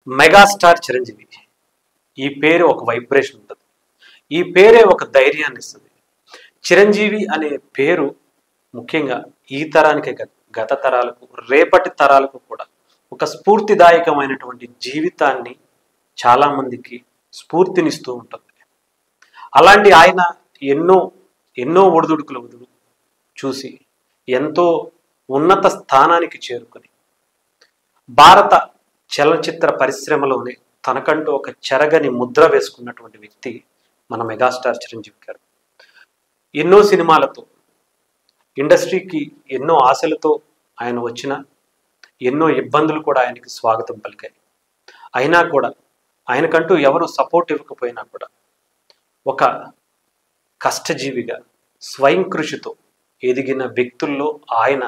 Megastar Chiranjeevi. ఈ పేరు ఒక వైబ్రేషన్ ఉంటుంది. ఈ పేరే ఒక ధైర్యాన్ని ఇస్తుంది. చిరంజీవి అనే పేరు ముఖ్యంగా ఈ తరానికే కాదు, గత తరాలకు, రేపటి తరాలకు కూడా ఒక స్ఫూర్తిదాయకమైనటువంటి జీవితాన్ని చాలామందికి స్ఫూర్తినిస్తూ ఉంటుంది. అలాంటి ఆయన ఎన్నో ఎన్నో ఒడిదుడుకులు చూసి ఎంతో ఉన్నత స్థానానికి చేరుకొని భారత చలనచిత్ర పరిశ్రమలోనే తనకంటూ ఒక చెరగని ముద్ర వేసుకున్నటువంటి వ్యక్తి మన మెగాస్టార్ చిరంజీవి గారు. ఎన్నో సినిమాలతో ఇండస్ట్రీకి ఎన్నో ఆశలతో ఆయన వచ్చిన ఎన్నో ఇబ్బందులు కూడా ఆయనకి స్వాగతం పలికాయి. అయినా కూడా ఆయనకంటూ ఎవరు సపోర్ట్ ఇవ్వకపోయినా కూడా ఒక కష్టజీవిగా స్వయం కృషితో ఎదిగిన వ్యక్తుల్లో ఆయన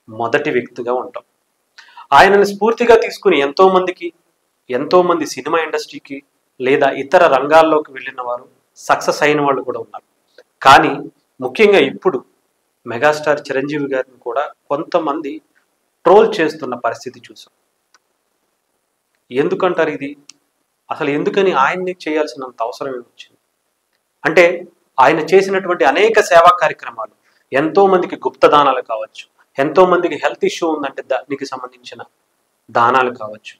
మొదటి వ్యక్తిగా ఉంటాం. ఆయనను స్ఫూర్తిగా తీసుకుని ఎంతోమంది సినిమా ఇండస్ట్రీకి లేదా ఇతర రంగాల్లోకి వెళ్ళిన వారు సక్సెస్ అయిన వాళ్ళు కూడా ఉన్నారు. కానీ ముఖ్యంగా ఇప్పుడు మెగాస్టార్ చిరంజీవి గారిని కూడా కొంతమంది ట్రోల్ చేస్తున్న పరిస్థితి చూసాం. ఎందుకంటారు ఇది? అసలు ఎందుకని ఆయన్ని చేయాల్సినంత అవసరం వచ్చింది అంటే ఆయన చేసినటువంటి అనేక సేవా కార్యక్రమాలు, ఎంతో మందికి గుప్త దానాలు కావచ్చు, ఎంతో మందికి హెల్త్ ఇష్యూ ఉందంటే దానికి సంబంధించిన దానాలు కావచ్చు,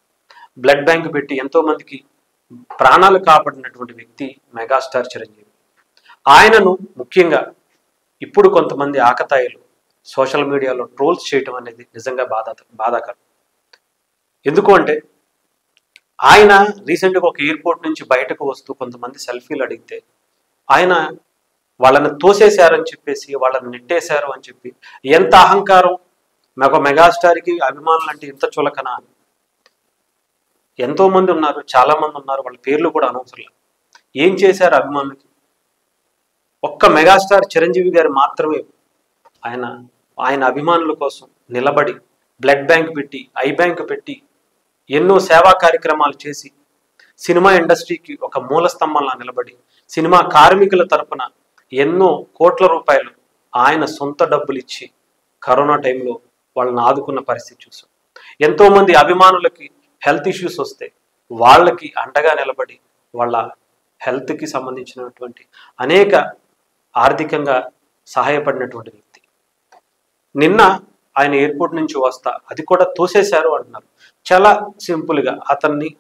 బ్లడ్ బ్యాంక్ పెట్టి ఎంతో మందికి ప్రాణాలు కాపాడినటువంటి వ్యక్తి మెగాస్టార్ చిరంజీవి. ఆయనను ముఖ్యంగా ఇప్పుడు కొంతమంది ఆకతాయిలు సోషల్ మీడియాలో ట్రోల్స్ చేయటం అనేది నిజంగా బాధాకరం. ఎందుకు అంటే ఆయన రీసెంట్గా ఒక ఎయిర్పోర్ట్ నుంచి బయటకు వస్తూ కొంతమంది సెల్ఫీలు అడిగితే ఆయన వాళ్ళని తోసేశారని చెప్పేసి, వాళ్ళని నెట్టేశారు అని చెప్పి, ఎంత అహంకారం! మెగాస్టార్కి అభిమానులు అంటే ఎంత చులకన అని. ఎంతో మంది ఉన్నారు, చాలా మంది ఉన్నారు, వాళ్ళ పేర్లు కూడా అనవసరం. ఏం చేశారు అభిమానులకి? ఒక్క మెగాస్టార్ చిరంజీవి గారు మాత్రమే ఆయన అభిమానుల కోసం నిలబడి బ్లడ్ బ్యాంక్ పెట్టి, ఐ బ్యాంక్ పెట్టి, ఎన్నో సేవా కార్యక్రమాలు చేసి సినిమా ఇండస్ట్రీకి ఒక మూల స్తంభంలా నిలబడి సినిమా కార్మికుల తరపున ఎన్నో కోట్ల రూపాయలు ఆయన సొంత డబ్బులు ఇచ్చి కరోనా టైంలో వాళ్ళని ఆదుకున్న పరిస్థితి చూసాం. ఎంతో మంది అభిమానులకి హెల్త్ ఇష్యూస్ వస్తే వాళ్ళకి అండగా నిలబడి వాళ్ళ హెల్త్కి సంబంధించినటువంటి అనేక ఆర్థికంగా సహాయపడినటువంటి వ్యక్తి. నిన్న ఆయన ఎయిర్పోర్ట్ నుంచి వస్తా అది కూడా తోసేశారు అంటున్నారు. చాలా సింపుల్గా అతన్ని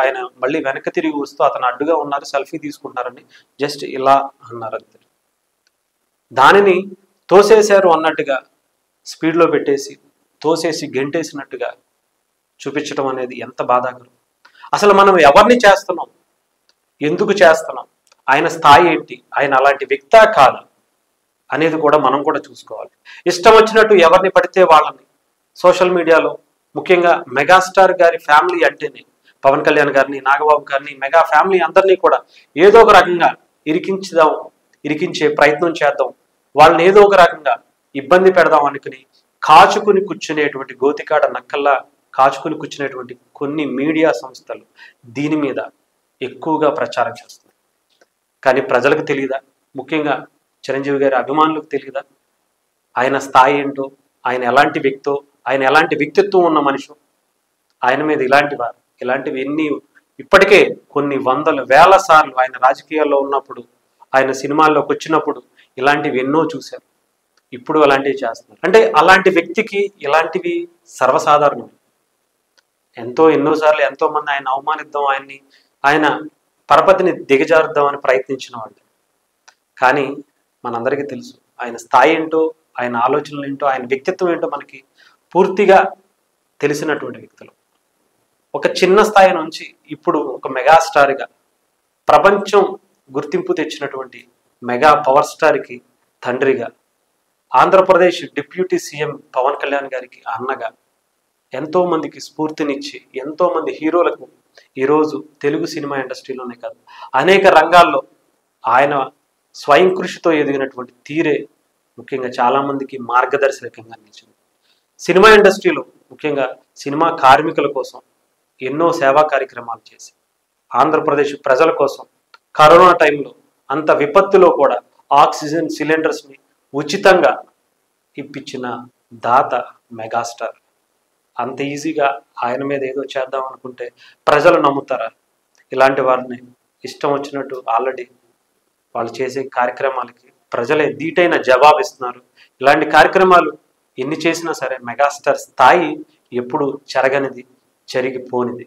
ఆయన మళ్ళీ వెనక్కి తిరిగి వస్తూ అతను అడ్డుగా ఉన్నారు, సెల్ఫీ తీసుకుంటున్నారని జస్ట్ ఇలా అన్నారు అంతే. దానిని తోసేశారు అన్నట్టుగా స్పీడ్లో పెట్టేసి తోసేసి గెంటేసినట్టుగా చూపించడం అనేది ఎంత బాధాకరం. అసలు మనం ఎవరిని చేస్తున్నాం, ఎందుకు చేస్తున్నాం, ఆయన స్థాయి ఏంటి, ఆయన అలాంటి వ్యక్తా కాదు అనేది కూడా మనం కూడా చూసుకోవాలి. ఇష్టం వచ్చినట్టు ఎవరిని పడితే వాళ్ళని సోషల్ మీడియాలో, ముఖ్యంగా మెగాస్టార్ గారి ఫ్యామిలీ అంటేనే పవన్ కళ్యాణ్ గారిని, నాగబాబు గారిని, మెగా ఫ్యామిలీ అందరినీ కూడా ఏదో ఒక రకంగా ఇరికించే ప్రయత్నం చేద్దాం, వాళ్ళని ఏదో ఒక రకంగా ఇబ్బంది పెడదాం అనుకుని కాచుకుని కూర్చునేటువంటి గోతికాడ నక్కల్లా కాచుకుని కూర్చునేటువంటి కొన్ని మీడియా సంస్థలు దీని మీద ఎక్కువగా ప్రచారం చేస్తున్నాయి. కానీ ప్రజలకు తెలియదా? ముఖ్యంగా చిరంజీవి గారి అభిమానులకు తెలియదా ఆయన స్థాయి ఏంటో, ఆయన ఎలాంటి వ్యక్తో, ఆయన ఎలాంటి వ్యక్తిత్వం ఉన్న మనిషి? ఆయన మీద ఇలాంటివి ఎన్ని ఇప్పటికే కొన్ని వందల వేల సార్లు ఆయన రాజకీయాల్లో ఉన్నప్పుడు, ఆయన సినిమాల్లోకి వచ్చినప్పుడు ఇలాంటివి ఎన్నో చూశారు. ఇప్పుడు అలాంటివి చేస్తున్నారు అంటే అలాంటి వ్యక్తికి ఇలాంటివి సర్వసాధారణం. ఎన్నోసార్లు ఎంతో మంది ఆయన అవమానిద్దాం, ఆయన పరపతిని దిగజారుద్దామని ప్రయత్నించిన వాళ్ళు. కానీ మనందరికీ తెలుసు ఆయన స్థాయి ఏంటో, ఆయన ఆలోచనలు ఏంటో, ఆయన వ్యక్తిత్వం ఏంటో మనకి పూర్తిగా తెలిసినటువంటి వ్యక్తులు. ఒక చిన్న స్థాయి నుంచి ఇప్పుడు ఒక మెగాస్టార్గా ప్రపంచం గుర్తింపు తెచ్చినటువంటి మెగా పవర్ స్టార్కి తండ్రిగా, ఆంధ్రప్రదేశ్ డిప్యూటీ సీఎం పవన్ కళ్యాణ్ గారికి అన్నగా, ఎంతో మందికి స్ఫూర్తినిచ్చి ఎంతో మంది హీరోలకు ఈరోజు తెలుగు సినిమా ఇండస్ట్రీలోనే కాదు అనేక రంగాల్లో ఆయన స్వయం కృషితో ఎదిగినటువంటి తీరే ముఖ్యంగా చాలామందికి మార్గదర్శకంగా నిలిచింది. సినిమా ఇండస్ట్రీలో ముఖ్యంగా సినిమా కార్మికుల కోసం ఎన్నో సేవా కార్యక్రమాలు చేసి ఆంధ్రప్రదేశ్ ప్రజల కోసం కరోనా టైంలో అంత విపత్తులో కూడా ఆక్సిజన్ సిలిండర్స్ని ఉచితంగా ఇప్పించిన దాత మెగాస్టార్. అంత ఈజీగా ఆయన మీద ఏదో చేద్దాం అనుకుంటే ప్రజలు నమ్ముతారా? ఇలాంటి వారిని ఇష్టం వచ్చినట్టు ఆల్రెడీ వాళ్ళు చేసే కార్యక్రమాలకి ప్రజలే ధీటైన జవాబు ఇస్తున్నారు. ఇలాంటి కార్యక్రమాలు ఎన్ని చేసినా సరే మెగాస్టార్ స్థాయి ఎప్పుడు చెరగనిది, చెరిగిపోనిది.